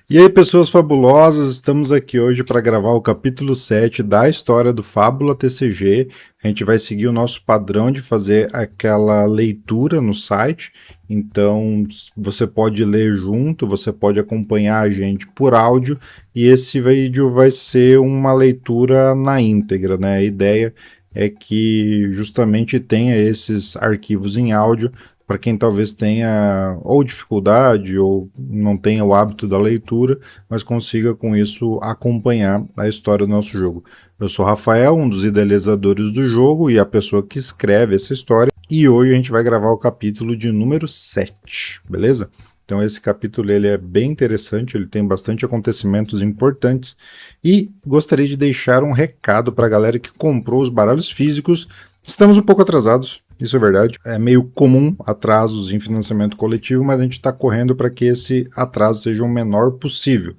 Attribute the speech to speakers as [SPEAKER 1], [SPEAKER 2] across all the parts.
[SPEAKER 1] E aí, pessoas fabulosas, estamos aqui hoje para gravar o capítulo 7 da história do Fábula TCG. A gente vai seguir o nosso padrão de fazer aquela leitura no site. Então, você pode ler junto, você pode acompanhar a gente por áudio, e esse vídeo vai ser uma leitura na íntegra, né? A ideia é que justamente tenha esses arquivos em áudio para quem talvez tenha ou dificuldade ou não tenha o hábito da leitura, mas consiga com isso acompanhar a história do nosso jogo. Eu sou Rafael, um dos idealizadores do jogo e a pessoa que escreve essa história, e hoje a gente vai gravar o capítulo de número 7, beleza? Então esse capítulo ele é bem interessante, ele tem bastante acontecimentos importantes, e gostaria de deixar um recado para a galera que comprou os baralhos físicos. Estamos um pouco atrasados, isso é verdade. É meio comum atrasos em financiamento coletivo, mas a gente está correndo para que esse atraso seja o menor possível.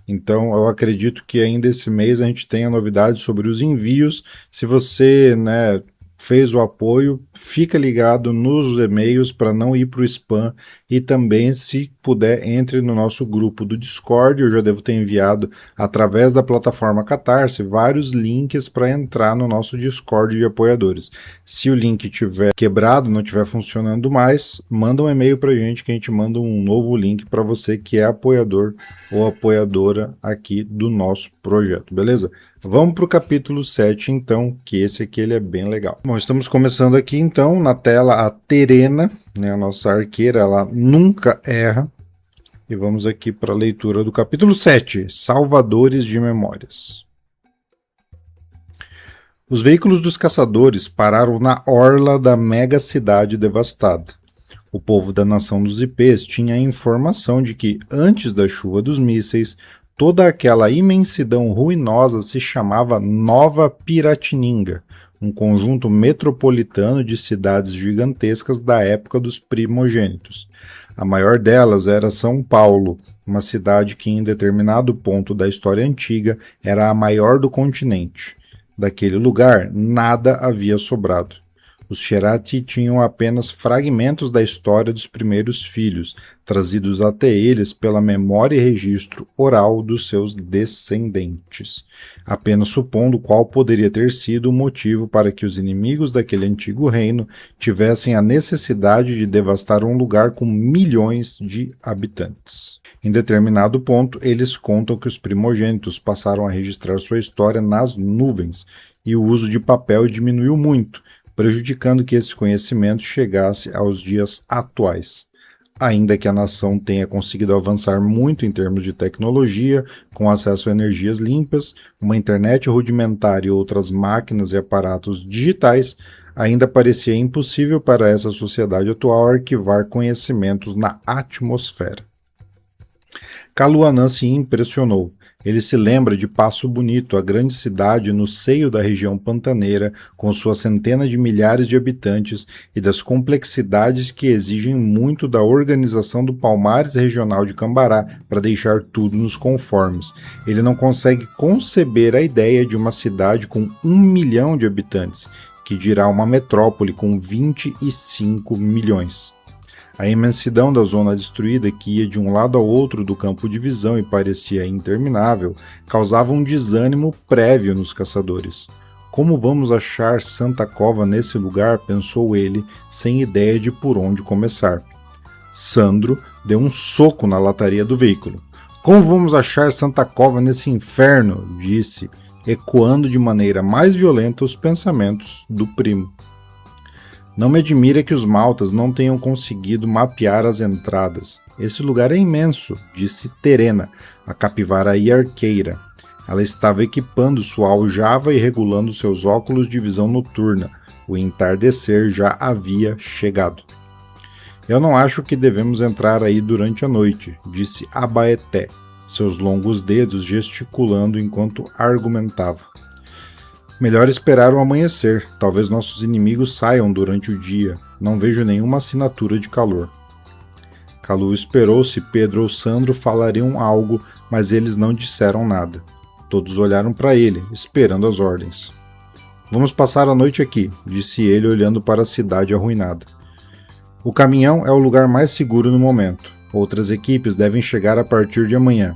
[SPEAKER 1] Então, eu acredito que ainda esse mês a gente tenha novidades sobre os envios. Se você, fez o apoio, fica ligado nos e-mails para não ir para o spam, e também, se puder, entre no nosso grupo do Discord. Eu já devo ter enviado através da plataforma Catarse vários links para entrar no nosso Discord de apoiadores. Se o link estiver quebrado, não estiver funcionando mais, manda um e-mail para a gente que a gente manda um novo link para você que é apoiador ou apoiadora aqui do nosso projeto, beleza? Vamos para o capítulo 7, então, que esse aqui ele é bem legal. Bom, estamos começando aqui, então, na tela a Terena, né, a nossa arqueira, ela nunca erra. E vamos aqui para a leitura do capítulo 7, Salvadores de Memórias. Os veículos dos caçadores pararam na orla da mega cidade devastada. O povo da nação dos Ipês tinha a informação de que, antes da chuva dos mísseis, toda aquela imensidão ruinosa se chamava Nova Piratininga, um conjunto metropolitano de cidades gigantescas da época dos primogênitos. A maior delas era São Paulo, uma cidade que em determinado ponto da história antiga era a maior do continente. Daquele lugar, nada havia sobrado. Os Cherati tinham apenas fragmentos da história dos primeiros filhos, trazidos até eles pela memória e registro oral dos seus descendentes, apenas supondo qual poderia ter sido o motivo para que os inimigos daquele antigo reino tivessem a necessidade de devastar um lugar com milhões de habitantes. Em determinado ponto, eles contam que os primogênitos passaram a registrar sua história nas nuvens, e o uso de papel diminuiu muito, prejudicando que esse conhecimento chegasse aos dias atuais. Ainda que a nação tenha conseguido avançar muito em termos de tecnologia, com acesso a energias limpas, uma internet rudimentar e outras máquinas e aparatos digitais, ainda parecia impossível para essa sociedade atual arquivar conhecimentos na atmosfera. Caluanã se impressionou. Ele se lembra de Passo Bonito, a grande cidade no seio da região pantaneira, com suas centenas de milhares de habitantes, e das complexidades que exigem muito da organização do Palmares Regional de Cambará para deixar tudo nos conformes. Ele não consegue conceber a ideia de uma cidade com 1 milhão de habitantes, que dirá uma metrópole com 25 milhões. A imensidão da zona destruída, que ia de um lado ao outro do campo de visão e parecia interminável, causava um desânimo prévio nos caçadores. Como vamos achar Santa Cova nesse lugar? Pensou ele, sem ideia de por onde começar. Sandro deu um soco na lataria do veículo. Como vamos achar Santa Cova nesse inferno? Disse, ecoando de maneira mais violenta os pensamentos do primo. Não me admira que os maltas não tenham conseguido mapear as entradas. Esse lugar é imenso, disse Terena, a capivara e arqueira. Ela estava equipando sua aljava e regulando seus óculos de visão noturna. O entardecer já havia chegado. Eu não acho que devemos entrar aí durante a noite, disse Abaeté, seus longos dedos gesticulando enquanto argumentava. Melhor esperar o amanhecer. Talvez nossos inimigos saiam durante o dia. Não vejo nenhuma assinatura de calor. Calu esperou se Pedro ou Sandro falariam algo, mas eles não disseram nada. Todos olharam para ele, esperando as ordens. Vamos passar a noite aqui, disse ele olhando para a cidade arruinada. O caminhão é o lugar mais seguro no momento. Outras equipes devem chegar a partir de amanhã.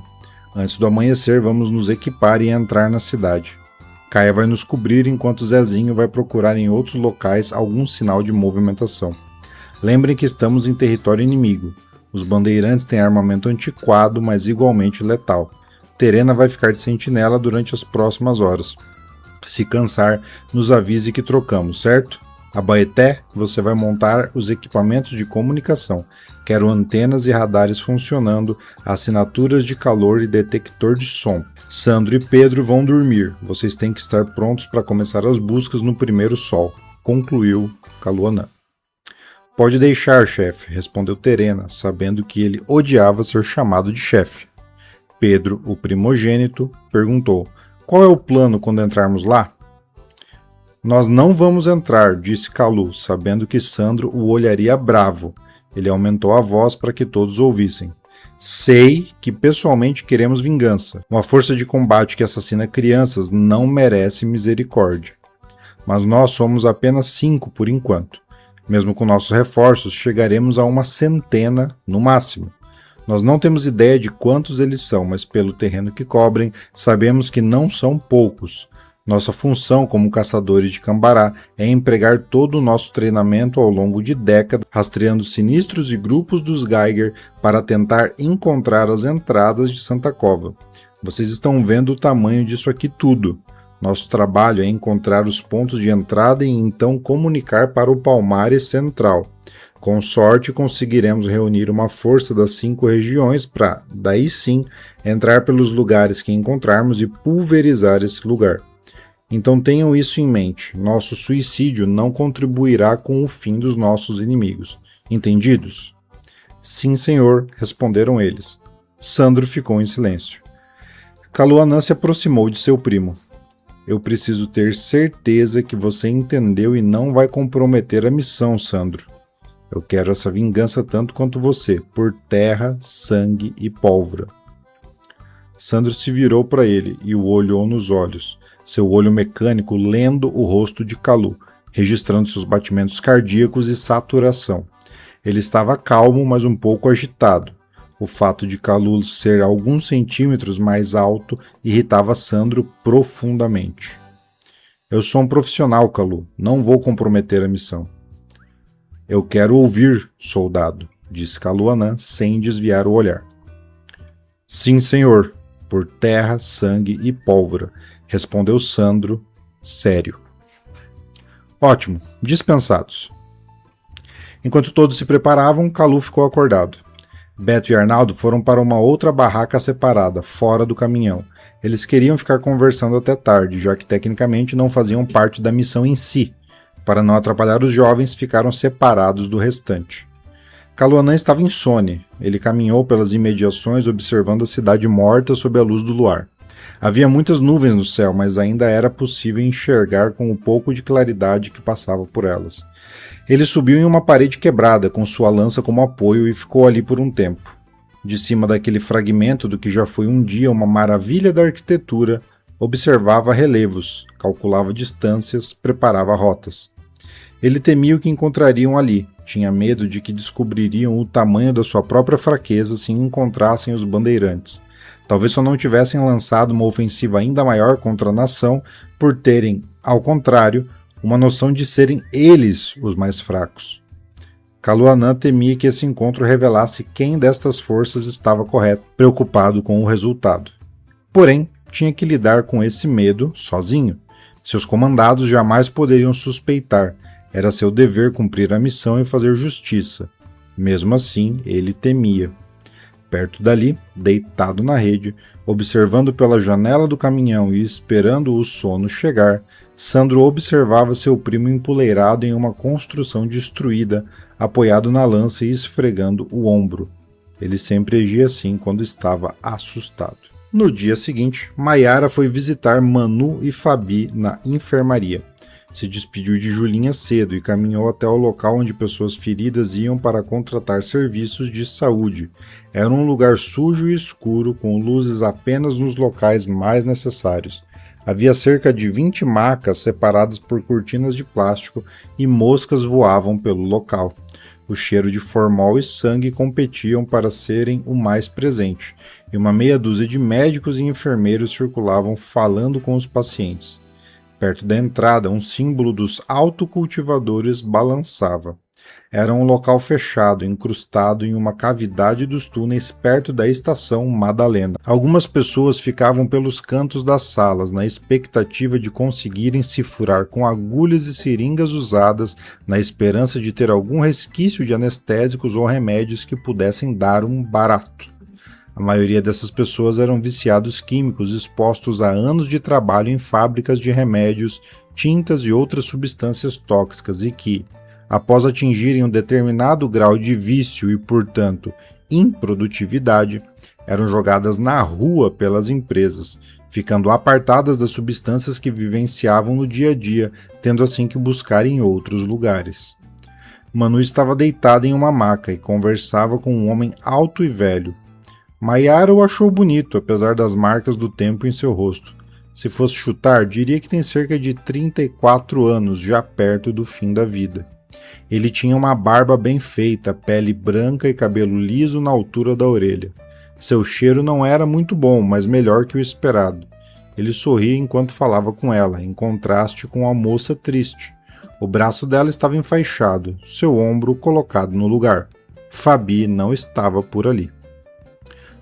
[SPEAKER 1] Antes do amanhecer, vamos nos equipar e entrar na cidade. Kaia vai nos cobrir enquanto Zezinho vai procurar em outros locais algum sinal de movimentação. Lembrem que estamos em território inimigo. Os bandeirantes têm armamento antiquado, mas igualmente letal. Terena vai ficar de sentinela durante as próximas horas. Se cansar, nos avise que trocamos, certo? Abaeté, você vai montar os equipamentos de comunicação. Quero antenas e radares funcionando, assinaturas de calor e detector de som. Sandro e Pedro vão dormir. Vocês têm que estar prontos para começar as buscas no primeiro sol. Concluiu Kaluanã. Pode deixar, chefe, respondeu Terena, sabendo que ele odiava ser chamado de chefe. Pedro, o primogênito, perguntou: qual é o plano quando entrarmos lá? Nós não vamos entrar, disse Kalu, sabendo que Sandro o olharia bravo. Ele aumentou a voz para que todos ouvissem. Sei que pessoalmente queremos vingança. Uma força de combate que assassina crianças não merece misericórdia. Mas nós somos apenas 5 por enquanto. Mesmo com nossos reforços, chegaremos a uma centena no máximo. Nós não temos ideia de quantos eles são, mas pelo terreno que cobrem, sabemos que não são poucos. Nossa função como caçadores de Cambará é empregar todo o nosso treinamento ao longo de décadas, rastreando sinistros e grupos dos Geiger para tentar encontrar as entradas de Santa Cova. Vocês estão vendo o tamanho disso aqui tudo. Nosso trabalho é encontrar os pontos de entrada e então comunicar para o Palmares Central. Com sorte, conseguiremos reunir uma força das 5 regiões para, daí sim, entrar pelos lugares que encontrarmos e pulverizar esse lugar. Então tenham isso em mente, nosso suicídio não contribuirá com o fim dos nossos inimigos. Entendidos? Sim, senhor, responderam eles. Sandro ficou em silêncio. Kaluanã se aproximou de seu primo. Eu preciso ter certeza que você entendeu e não vai comprometer a missão, Sandro. Eu quero essa vingança tanto quanto você, por terra, sangue e pólvora. Sandro se virou para ele e o olhou nos olhos, seu olho mecânico lendo o rosto de Kalu, registrando seus batimentos cardíacos e saturação. Ele estava calmo, mas um pouco agitado. O fato de Kalu ser alguns centímetros mais alto irritava Sandro profundamente. Eu sou um profissional, Kalu. Não vou comprometer a missão. Eu quero ouvir, soldado, disse Kaluanã sem desviar o olhar. Sim, senhor, por terra, sangue e pólvora, respondeu Sandro, sério. Ótimo, dispensados. Enquanto todos se preparavam, Kalu ficou acordado. Beto e Arnaldo foram para uma outra barraca separada, fora do caminhão. Eles queriam ficar conversando até tarde, já que tecnicamente não faziam parte da missão em si. Para não atrapalhar os jovens, ficaram separados do restante. Kaluanã estava insone. Ele caminhou pelas imediações observando a cidade morta sob a luz do luar. Havia muitas nuvens no céu, mas ainda era possível enxergar com o pouco de claridade que passava por elas. Ele subiu em uma parede quebrada, com sua lança como apoio, e ficou ali por um tempo. De cima daquele fragmento do que já foi um dia uma maravilha da arquitetura, observava relevos, calculava distâncias, preparava rotas. Ele temia o que encontrariam ali, tinha medo de que descobririam o tamanho da sua própria fraqueza se encontrassem os bandeirantes. Talvez só não tivessem lançado uma ofensiva ainda maior contra a nação por terem, ao contrário, uma noção de serem eles os mais fracos. Kaluanã temia que esse encontro revelasse quem destas forças estava correto, preocupado com o resultado. Porém, tinha que lidar com esse medo sozinho. Seus comandados jamais poderiam suspeitar. Era seu dever cumprir a missão e fazer justiça. Mesmo assim, ele temia. Perto dali, deitado na rede, observando pela janela do caminhão e esperando o sono chegar, Sandro observava seu primo empoleirado em uma construção destruída, apoiado na lança e esfregando o ombro. Ele sempre agia assim quando estava assustado. No dia seguinte, Maiara foi visitar Manu e Fabi na enfermaria. Se despediu de Julinha cedo e caminhou até o local onde pessoas feridas iam para contratar serviços de saúde. Era um lugar sujo e escuro, com luzes apenas nos locais mais necessários. Havia cerca de 20 macas separadas por cortinas de plástico e moscas voavam pelo local. O cheiro de formol e sangue competiam para serem o mais presente, e uma meia dúzia de médicos e enfermeiros circulavam falando com os pacientes. Perto da entrada, um símbolo dos autocultivadores balançava. Era um local fechado, incrustado em uma cavidade dos túneis perto da estação Madalena. Algumas pessoas ficavam pelos cantos das salas, na expectativa de conseguirem se furar com agulhas e seringas usadas, na esperança de ter algum resquício de anestésicos ou remédios que pudessem dar um barato. A maioria dessas pessoas eram viciados químicos expostos a anos de trabalho em fábricas de remédios, tintas e outras substâncias tóxicas e que, após atingirem um determinado grau de vício e, portanto, improdutividade, eram jogadas na rua pelas empresas, ficando apartadas das substâncias que vivenciavam no dia a dia, tendo assim que buscar em outros lugares. Manu estava deitada em uma maca e conversava com um homem alto e velho. Mayara o achou bonito, apesar das marcas do tempo em seu rosto. Se fosse chutar, diria que tem cerca de 34 anos, já perto do fim da vida. Ele tinha uma barba bem feita, pele branca e cabelo liso na altura da orelha. Seu cheiro não era muito bom, mas melhor que o esperado. Ele sorria enquanto falava com ela, em contraste com a moça triste. O braço dela estava enfaixado, seu ombro colocado no lugar. Fabi não estava por ali.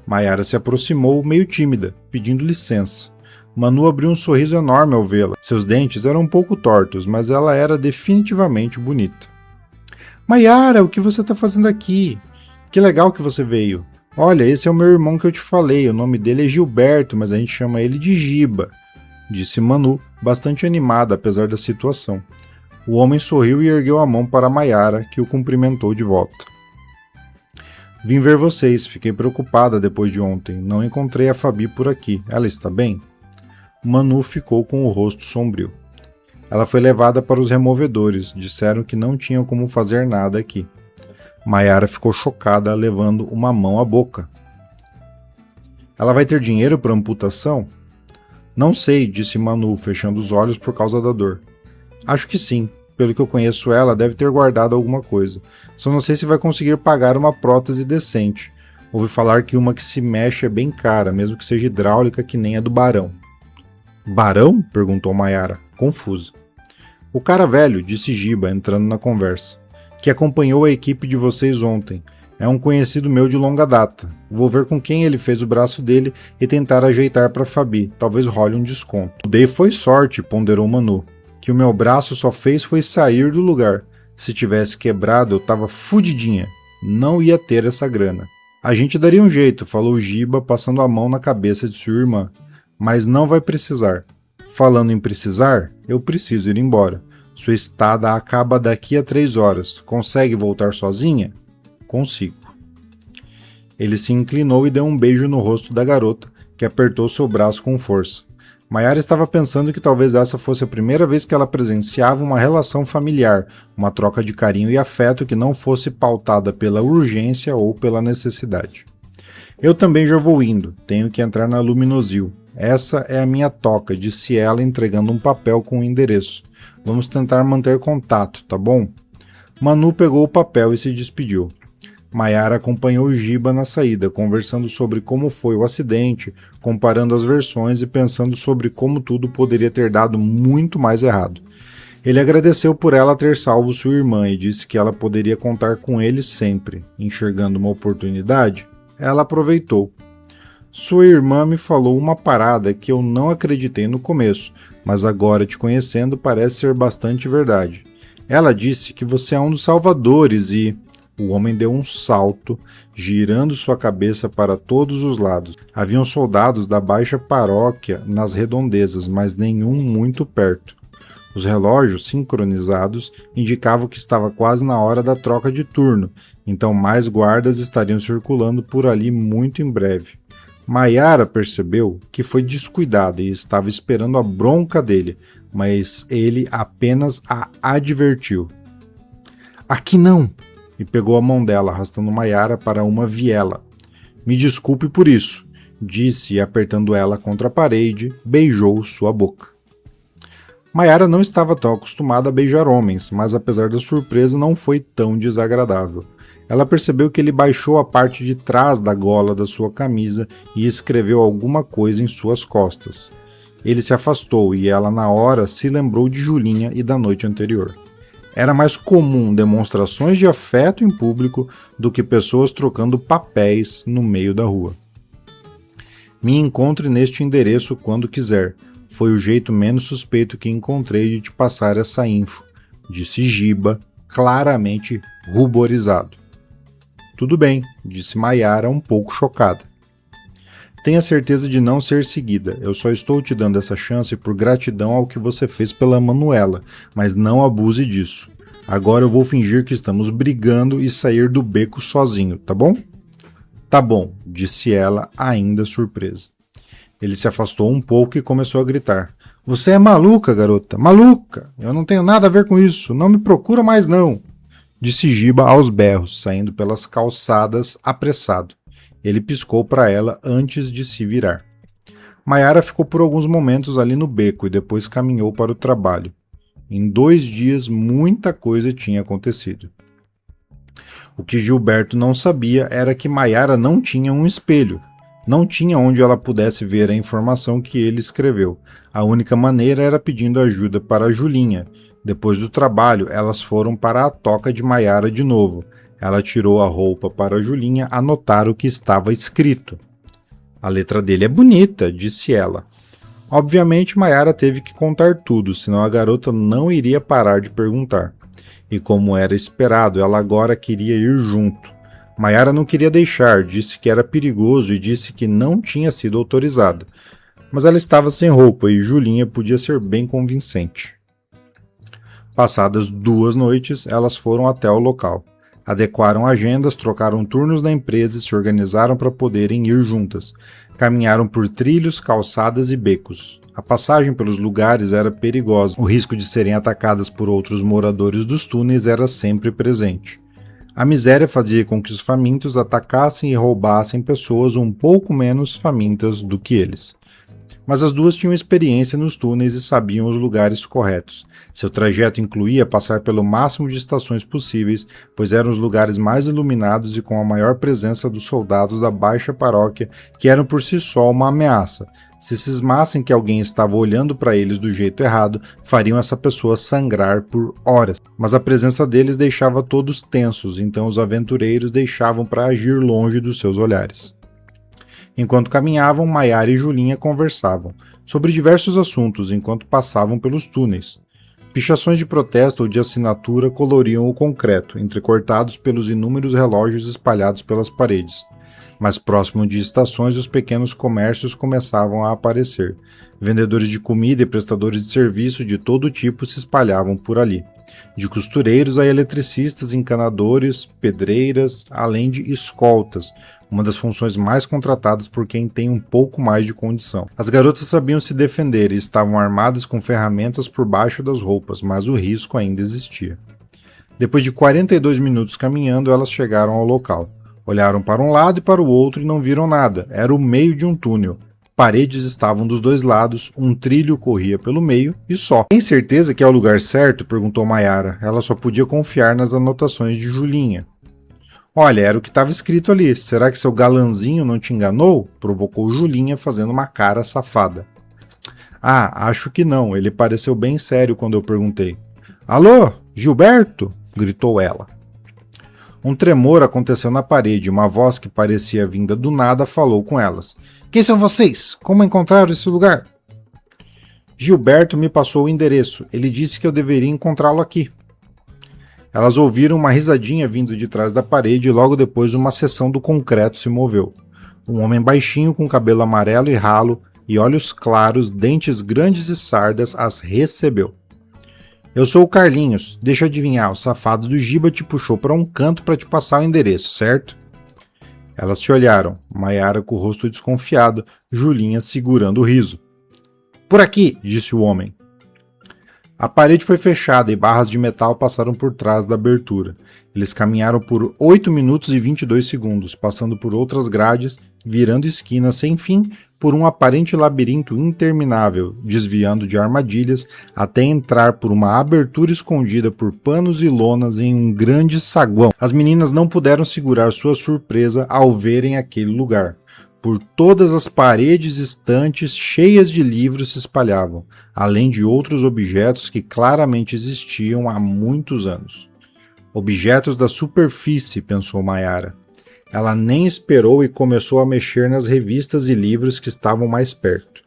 [SPEAKER 1] Mayara se aproximou, meio tímida, pedindo licença. Manu abriu um sorriso enorme ao vê-la. Seus dentes eram um pouco tortos, mas ela era definitivamente bonita. Mayara, o que você está fazendo aqui? Que legal que você veio. Olha, esse é o meu irmão que eu te falei, o nome dele é Gilberto, mas a gente chama ele de Giba, disse Manu, bastante animada apesar da situação. O homem sorriu e ergueu a mão para Mayara, que o cumprimentou de volta. Vim ver vocês, fiquei preocupada depois de ontem, não encontrei a Fabi por aqui, ela está bem? Manu ficou com o rosto sombrio. Ela foi levada para os removedores, disseram que não tinham como fazer nada aqui. Mayara ficou chocada, levando uma mão à boca. Ela vai ter dinheiro para amputação? Não sei, disse Manu, fechando os olhos por causa da dor. Acho que sim. Pelo que eu conheço ela, deve ter guardado alguma coisa. Só não sei se vai conseguir pagar uma prótese decente. Ouvi falar que uma que se mexe é bem cara, mesmo que seja hidráulica que nem a do Barão. Barão? Perguntou Mayara, confusa. O cara velho, disse Giba, entrando na conversa, que acompanhou a equipe de vocês ontem. É um conhecido meu de longa data. Vou ver com quem ele fez o braço dele e tentar ajeitar para Fabi. Talvez role um desconto. O Dei foi sorte, ponderou Manu. Que o meu braço só fez foi sair do lugar. Se tivesse quebrado, eu tava fudidinha. Não ia ter essa grana. A gente daria um jeito, falou Giba, passando a mão na cabeça de sua irmã. Mas não vai precisar. Falando em precisar, eu preciso ir embora. Sua estada acaba daqui a 3 horas. Consegue voltar sozinha? Consigo. Ele se inclinou e deu um beijo no rosto da garota, que apertou seu braço com força. Mayara estava pensando que talvez essa fosse a primeira vez que ela presenciava uma relação familiar, uma troca de carinho e afeto que não fosse pautada pela urgência ou pela necessidade. Eu também já vou indo, tenho que entrar na Luminosil. Essa é a minha toca, disse ela entregando um papel com o endereço. Vamos tentar manter contato, tá bom? Manu pegou o papel e se despediu. Mayara acompanhou Giba na saída, conversando sobre como foi o acidente, comparando as versões e pensando sobre como tudo poderia ter dado muito mais errado. Ele agradeceu por ela ter salvo sua irmã e disse que ela poderia contar com ele sempre. Enxergando uma oportunidade, ela aproveitou. Sua irmã me falou uma parada que eu não acreditei no começo, mas agora te conhecendo parece ser bastante verdade. Ela disse que você é um dos salvadores e... O homem deu um salto, girando sua cabeça para todos os lados. Haviam soldados da baixa paróquia nas redondezas, mas nenhum muito perto. Os relógios sincronizados indicavam que estava quase na hora da troca de turno, então mais guardas estariam circulando por ali muito em breve. Mayara percebeu que foi descuidada e estava esperando a bronca dele, mas ele apenas a advertiu. Aqui não! E pegou a mão dela, arrastando Mayara para uma viela. Me desculpe por isso, disse e apertando ela contra a parede, beijou sua boca. Maiara não estava tão acostumada a beijar homens, mas apesar da surpresa não foi tão desagradável. Ela percebeu que ele baixou a parte de trás da gola da sua camisa e escreveu alguma coisa em suas costas. Ele se afastou e ela, na hora, se lembrou de Julinha e da noite anterior. Era mais comum demonstrações de afeto em público do que pessoas trocando papéis no meio da rua. Me encontre neste endereço quando quiser. Foi o jeito menos suspeito que encontrei de te passar essa info, disse Giba, claramente ruborizado. Tudo bem, disse Maiara, um pouco chocada. Tenha certeza de não ser seguida. Eu só estou te dando essa chance por gratidão ao que você fez pela Manuela, mas não abuse disso. Agora eu vou fingir que estamos brigando e sair do beco sozinho, tá bom? Tá bom, disse ela, ainda surpresa. Ele se afastou um pouco e começou a gritar. Você é maluca, garota, maluca! Eu não tenho nada a ver com isso, não me procura mais não! Disse Giba aos berros, saindo pelas calçadas apressado. Ele piscou para ela antes de se virar. Maiara ficou por alguns momentos ali no beco e depois caminhou para o trabalho. Em 2 dias, muita coisa tinha acontecido. O que Gilberto não sabia era que Maiara não tinha um espelho. Não tinha onde ela pudesse ver a informação que ele escreveu. A única maneira era pedindo ajuda para a Julinha. Depois do trabalho, elas foram para a toca de Maiara de novo. Ela tirou a roupa para a Julinha anotar o que estava escrito. A letra dele é bonita, disse ela. Obviamente, Maiara teve que contar tudo, senão a garota não iria parar de perguntar. E como era esperado, ela agora queria ir junto. Maiara não queria deixar, disse que era perigoso e disse que não tinha sido autorizada. Mas ela estava sem roupa e Julinha podia ser bem convincente. Passadas 2 noites, elas foram até o local. Adequaram agendas, trocaram turnos na empresa e se organizaram para poderem ir juntas. Caminharam por trilhos, calçadas e becos. A passagem pelos lugares era perigosa. O risco de serem atacadas por outros moradores dos túneis era sempre presente. A miséria fazia com que os famintos atacassem e roubassem pessoas um pouco menos famintas do que eles. Mas as duas tinham experiência nos túneis e sabiam os lugares corretos. Seu trajeto incluía passar pelo máximo de estações possíveis, pois eram os lugares mais iluminados e com a maior presença dos soldados da Baixa Paróquia, que eram por si só uma ameaça. Se cismassem que alguém estava olhando para eles do jeito errado, fariam essa pessoa sangrar por horas. Mas a presença deles deixava todos tensos, então os aventureiros deixavam para agir longe dos seus olhares. Enquanto caminhavam, Maiara e Julinha conversavam sobre diversos assuntos enquanto passavam pelos túneis. Pichações de protesto ou de assinatura coloriam o concreto, entrecortados pelos inúmeros relógios espalhados pelas paredes. Mais próximo de estações, os pequenos comércios começavam a aparecer. Vendedores de comida e prestadores de serviço de todo tipo se espalhavam por ali. De costureiros a eletricistas, encanadores, pedreiras, além de escoltas, uma das funções mais contratadas por quem tem um pouco mais de condição. As garotas sabiam se defender e estavam armadas com ferramentas por baixo das roupas, mas o risco ainda existia. Depois de 42 minutos caminhando, elas chegaram ao local. Olharam para um lado e para o outro e não viram nada. Era o meio de um túnel. Paredes estavam dos 2 lados, um trilho corria pelo meio e só. Tem certeza que é o lugar certo? Perguntou Maiara. Ela só podia confiar nas anotações de Julinha. Olha, era o que estava escrito ali. Será que seu galanzinho não te enganou? Provocou Julinha, fazendo uma cara safada. Ah, acho que não. Ele pareceu bem sério quando eu perguntei. Alô, Gilberto? Gritou ela. Um tremor aconteceu na parede. Uma voz que parecia vinda do nada falou com elas. Quem são vocês? Como encontraram esse lugar? Gilberto me passou o endereço. Ele disse que eu deveria encontrá-lo aqui. Elas ouviram uma risadinha vindo de trás da parede e logo depois uma seção do concreto se moveu. Um homem baixinho com cabelo amarelo e ralo e olhos claros, dentes grandes e sardas as recebeu. Eu sou o Carlinhos. Deixa eu adivinhar, o safado do Giba te puxou para um canto para te passar o endereço, certo? Elas se olharam, Maiara com o rosto desconfiado, Julinha segurando o riso. Por aqui, disse o homem. A parede foi fechada e barras de metal passaram por trás da abertura. Eles caminharam por 8 minutos e 22 segundos, passando por outras grades virando esquinas sem fim por um aparente labirinto interminável, desviando de armadilhas até entrar por uma abertura escondida por panos e lonas em um grande saguão. As meninas não puderam segurar sua surpresa ao verem aquele lugar. Por todas as paredes e estantes cheias de livros se espalhavam, além de outros objetos que claramente existiam há muitos anos. Objetos da superfície, pensou Mayara. Ela nem esperou e começou a mexer nas revistas e livros que estavam mais perto.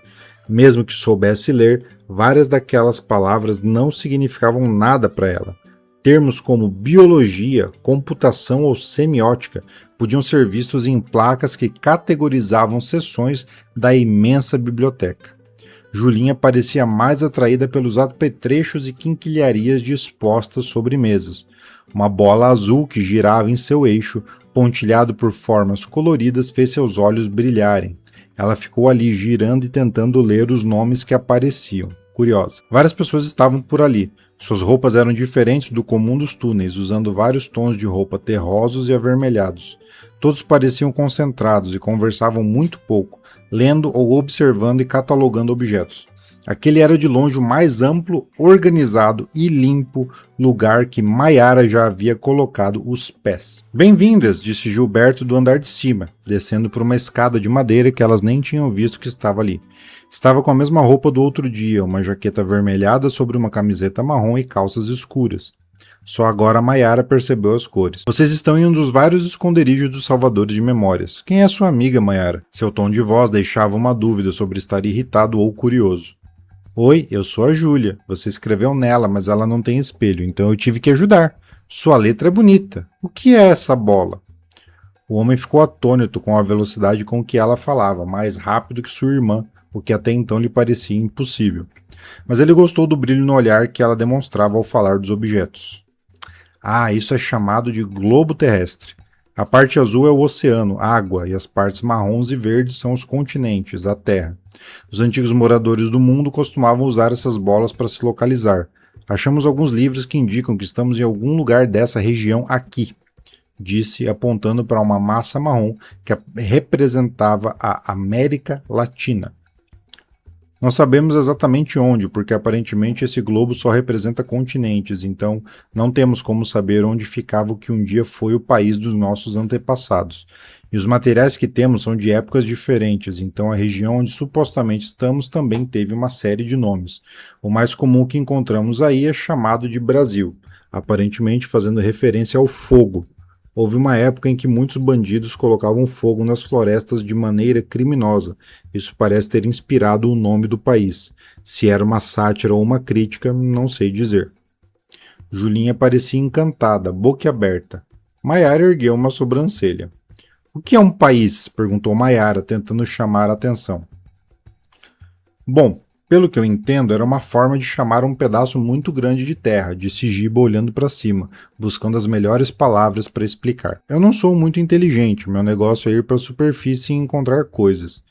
[SPEAKER 1] Mesmo que soubesse ler, várias daquelas palavras não significavam nada para ela. Termos como biologia, computação ou semiótica podiam ser vistos em placas que categorizavam seções da imensa biblioteca. Julinha parecia mais atraída pelos apetrechos e quinquilharias dispostas sobre mesas. Uma bola azul que girava em seu eixo, pontilhado por formas coloridas, fez seus olhos brilharem. Ela ficou ali girando e tentando ler os nomes que apareciam. Curiosa. Várias pessoas estavam por ali. Suas roupas eram diferentes do comum dos túneis, usando vários tons de roupa terrosos e avermelhados. Todos pareciam concentrados e conversavam muito pouco, lendo ou observando e catalogando objetos. Aquele era de longe o mais amplo, organizado e limpo lugar que Mayara já havia colocado os pés. Bem-vindas, disse Gilberto do andar de cima, descendo por uma escada de madeira que elas nem tinham visto que estava ali. Estava com a mesma roupa do outro dia, uma jaqueta avermelhada sobre uma camiseta marrom e calças escuras. Só agora Mayara percebeu as cores. Vocês estão em um dos vários esconderijos dos salvadores de memórias. Quem é sua amiga, Mayara? Seu tom de voz deixava uma dúvida sobre estar irritado ou curioso. Oi, eu sou a Júlia. Você escreveu nela, mas ela não tem espelho, então eu tive que ajudar. Sua letra é bonita. O que é essa bola? O homem ficou atônito com a velocidade com que ela falava, mais rápido que sua irmã, o que até então lhe parecia impossível. Mas ele gostou do brilho no olhar que ela demonstrava ao falar dos objetos. Ah, isso é chamado de globo terrestre. A parte azul é o oceano, água, e as partes marrons e verdes são os continentes, a terra. Os antigos moradores do mundo costumavam usar essas bolas para se localizar. Achamos alguns livros que indicam que estamos em algum lugar dessa região aqui, disse, apontando para uma massa marrom que representava a América Latina. Não sabemos exatamente onde, porque aparentemente esse globo só representa continentes, então não temos como saber onde ficava o que um dia foi o país dos nossos antepassados. E os materiais que temos são de épocas diferentes, então a região onde supostamente estamos também teve uma série de nomes. O mais comum que encontramos aí é chamado de Brasil, aparentemente fazendo referência ao fogo. Houve uma época em que muitos bandidos colocavam fogo nas florestas de maneira criminosa. Isso parece ter inspirado o nome do país. Se era uma sátira ou uma crítica, não sei dizer. Julinha parecia encantada, boquiaberta. Mayara ergueu uma sobrancelha. O que é um país? Perguntou Mayara, tentando chamar a atenção. Bom, pelo que eu entendo, era uma forma de chamar um pedaço muito grande de terra, disse Giba olhando para cima, buscando as melhores palavras para explicar. Eu não sou muito inteligente, meu negócio é ir para a superfície e encontrar coisas.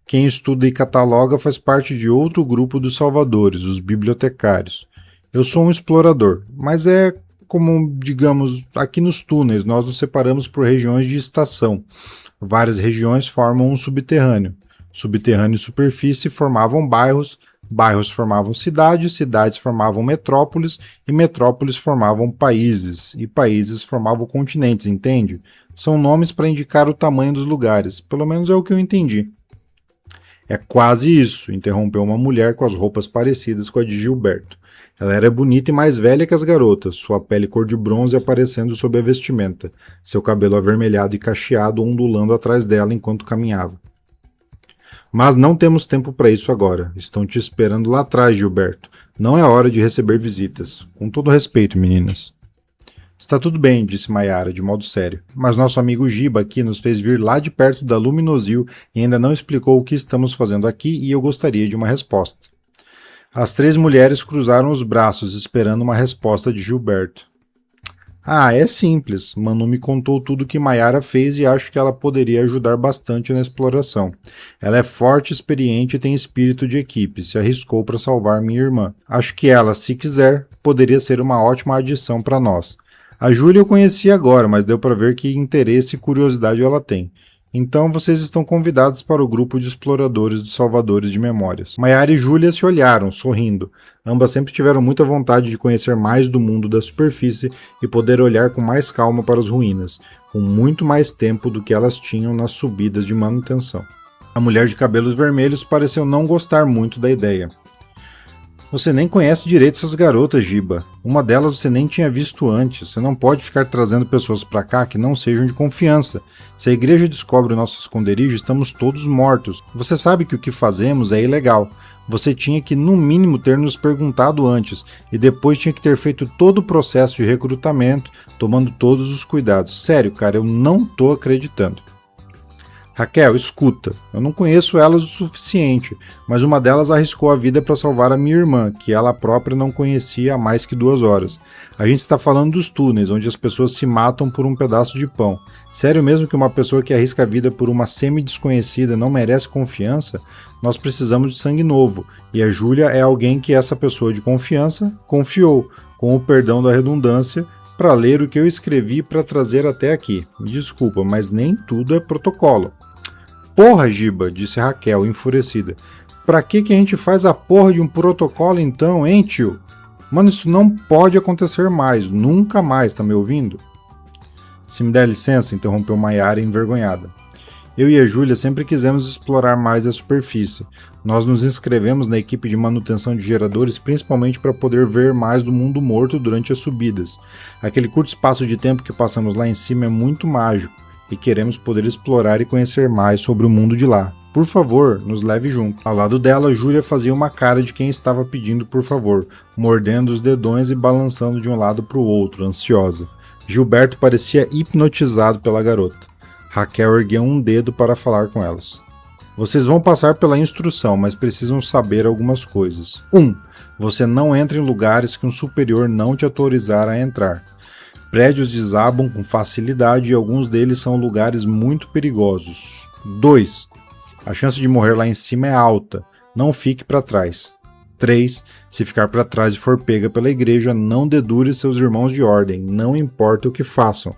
[SPEAKER 1] Quem estuda e cataloga faz parte de outro grupo dos salvadores, os bibliotecários. Eu sou um explorador, mas é como, digamos, aqui nos túneis, nós nos separamos por regiões de estação. Várias regiões formam um subterrâneo. Subterrâneo e superfície formavam bairros, bairros formavam cidades, cidades formavam metrópoles e metrópoles formavam países, e países formavam continentes, entende? São nomes para indicar o tamanho dos lugares, pelo menos é o que eu entendi. É quase isso, interrompeu uma mulher com as roupas parecidas com a de Gilberto. Ela era bonita e mais velha que as garotas, sua pele cor de bronze aparecendo sob a vestimenta, seu cabelo avermelhado e cacheado ondulando atrás dela enquanto caminhava. Mas não temos tempo para isso agora. Estão te esperando lá atrás, Gilberto. Não é hora de receber visitas. Com todo respeito, meninas. Está tudo bem, disse Mayara, de modo sério. Mas nosso amigo Giba aqui nos fez vir lá de perto da Luminosil e ainda não explicou o que estamos fazendo aqui e eu gostaria de uma resposta. As três mulheres cruzaram os braços, esperando uma resposta de Gilberto. Ah, é simples. Manu me contou tudo que Mayara fez e acho que ela poderia ajudar bastante na exploração. Ela é forte, experiente e tem espírito de equipe. Se arriscou para salvar minha irmã. Acho que ela, se quiser, poderia ser uma ótima adição para nós. A Júlia eu conheci agora, mas deu para ver que interesse e curiosidade ela tem. Então vocês estão convidados para o grupo de exploradores dos Salvadores de Memórias. Mayara e Júlia se olharam, sorrindo. Ambas sempre tiveram muita vontade de conhecer mais do mundo da superfície e poder olhar com mais calma para as ruínas, com muito mais tempo do que elas tinham nas subidas de manutenção. A mulher de cabelos vermelhos pareceu não gostar muito da ideia. Você nem conhece direito essas garotas, Giba. Uma delas você nem tinha visto antes. Você não pode ficar trazendo pessoas pra cá que não sejam de confiança. Se a igreja descobre o nosso esconderijo, estamos todos mortos. Você sabe que o que fazemos é ilegal. Você tinha que, no mínimo, ter nos perguntado antes, e depois tinha que ter feito todo o processo de recrutamento, tomando todos os cuidados. Sério, cara, eu não tô acreditando. Raquel, escuta, eu não conheço elas o suficiente, mas uma delas arriscou a vida para salvar a minha irmã, que ela própria não conhecia há mais que 2 horas. A gente está falando dos túneis, onde as pessoas se matam por um pedaço de pão. Sério mesmo que uma pessoa que arrisca a vida por uma semi-desconhecida não merece confiança? Nós precisamos de sangue novo, e a Júlia é alguém que essa pessoa de confiança confiou, com o perdão da redundância, para ler o que eu escrevi para trazer até aqui. Me desculpa, mas nem tudo é protocolo. Porra, Giba, disse Raquel, enfurecida. Pra que a gente faz a porra de um protocolo então, hein, tio? Mano, isso não pode acontecer mais, nunca mais, tá me ouvindo? Se me der licença, interrompeu Mayara envergonhada. Eu e a Júlia sempre quisemos explorar mais a superfície. Nós nos inscrevemos na equipe de manutenção de geradores principalmente para poder ver mais do mundo morto durante as subidas. Aquele curto espaço de tempo que passamos lá em cima é muito mágico. E queremos poder explorar e conhecer mais sobre o mundo de lá. Por favor, nos leve junto. Ao lado dela, Júlia fazia uma cara de quem estava pedindo por favor, mordendo os dedões e balançando de um lado para o outro, ansiosa. Gilberto parecia hipnotizado pela garota. Raquel ergueu um dedo para falar com elas. Vocês vão passar pela instrução, mas precisam saber algumas coisas. 1. Você não entra em lugares que um superior não te autorizar a entrar. Prédios desabam com facilidade e alguns deles são lugares muito perigosos. 2. A chance de morrer lá em cima é alta. Não fique para trás. 3. Se ficar para trás e for pega pela igreja, não dedure seus irmãos de ordem, não importa o que façam.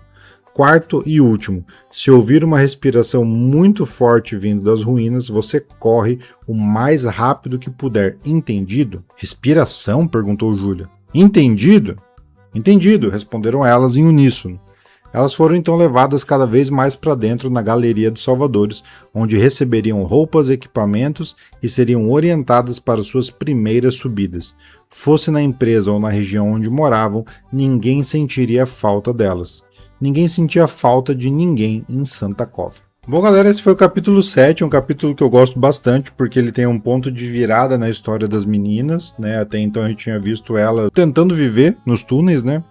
[SPEAKER 1] 4 e último. Se ouvir uma respiração muito forte vindo das ruínas, você corre o mais rápido que puder. Entendido? Respiração? Perguntou Júlia. Entendido? Entendido, responderam elas em uníssono. Elas foram então levadas cada vez mais para dentro na Galeria dos Salvadores, onde receberiam roupas, equipamentos e seriam orientadas para suas primeiras subidas. Fosse na empresa ou na região onde moravam, ninguém sentiria falta delas. Ninguém sentia falta de ninguém em Santa Cova. Bom, galera, esse foi o capítulo 7, um capítulo que eu gosto bastante, porque ele tem um ponto de virada na história das meninas, né? Até então a gente tinha visto ela tentando viver nos túneis, né?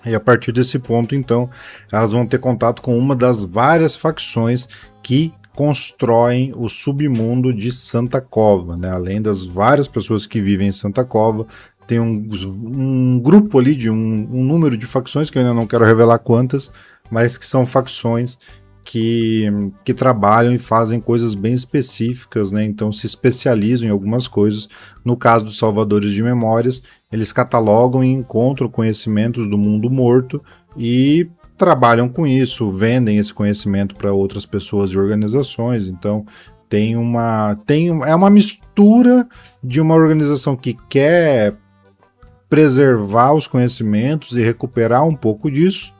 [SPEAKER 1] E a partir desse ponto, então, elas vão ter contato com uma das várias facções que constroem o submundo de Santa Cova, né? Além das várias pessoas que vivem em Santa Cova, tem um grupo ali de um número de facções, que eu ainda não quero revelar quantas, mas que são facções que trabalham e fazem coisas bem específicas, né? Então se especializam em algumas coisas. No caso dos Salvadores de Memórias, eles catalogam e encontram conhecimentos do mundo morto e trabalham com isso, vendem esse conhecimento para outras pessoas e organizações. Então é uma mistura de uma organização que quer preservar os conhecimentos e recuperar um pouco disso,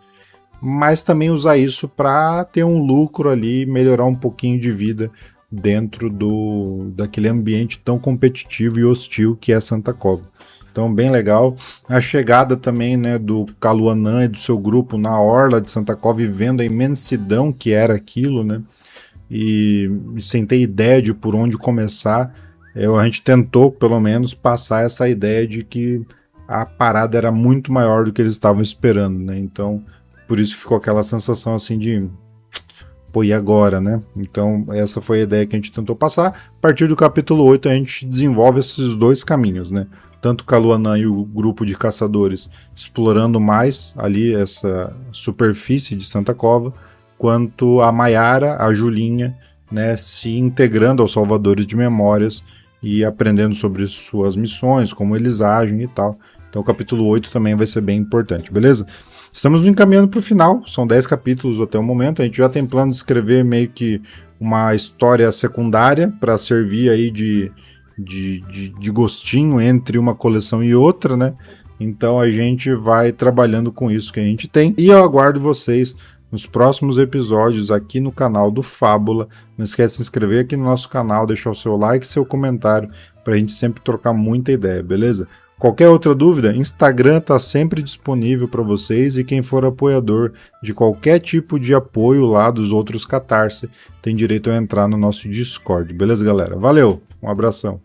[SPEAKER 1] mas também usar isso para ter um lucro ali, melhorar um pouquinho de vida dentro daquele ambiente tão competitivo e hostil que é Santa Cova. Então, bem legal. A chegada também, né, do Kaluanã e do seu grupo na orla de Santa Cova e vendo a imensidão que era aquilo, né, e sem ter ideia de por onde começar, a gente tentou, pelo menos, passar essa ideia de que a parada era muito maior do que eles estavam esperando, né, então por isso ficou aquela sensação assim de pô, e agora, né? Então essa foi a ideia que a gente tentou passar. A partir do capítulo 8 a gente desenvolve esses dois caminhos, né? Tanto Kaluanã e o grupo de caçadores explorando mais ali essa superfície de Santa Cova, quanto a Mayara, a Julinha, né, se integrando aos Salvadores de Memórias e aprendendo sobre suas missões, como eles agem e tal. Então o capítulo 8 também vai ser bem importante, beleza? Estamos encaminhando para o final, são 10 capítulos até o momento, a gente já tem plano de escrever meio que uma história secundária para servir aí de gostinho entre uma coleção e outra, né? Então a gente vai trabalhando com isso que a gente tem e eu aguardo vocês nos próximos episódios aqui no canal do Fábula. Não esquece de se inscrever aqui no nosso canal, deixar o seu like e seu comentário para a gente sempre trocar muita ideia, beleza? Qualquer outra dúvida, Instagram está sempre disponível para vocês e quem for apoiador de qualquer tipo de apoio lá dos outros Catarse tem direito a entrar no nosso Discord, beleza, galera? Valeu, um abração.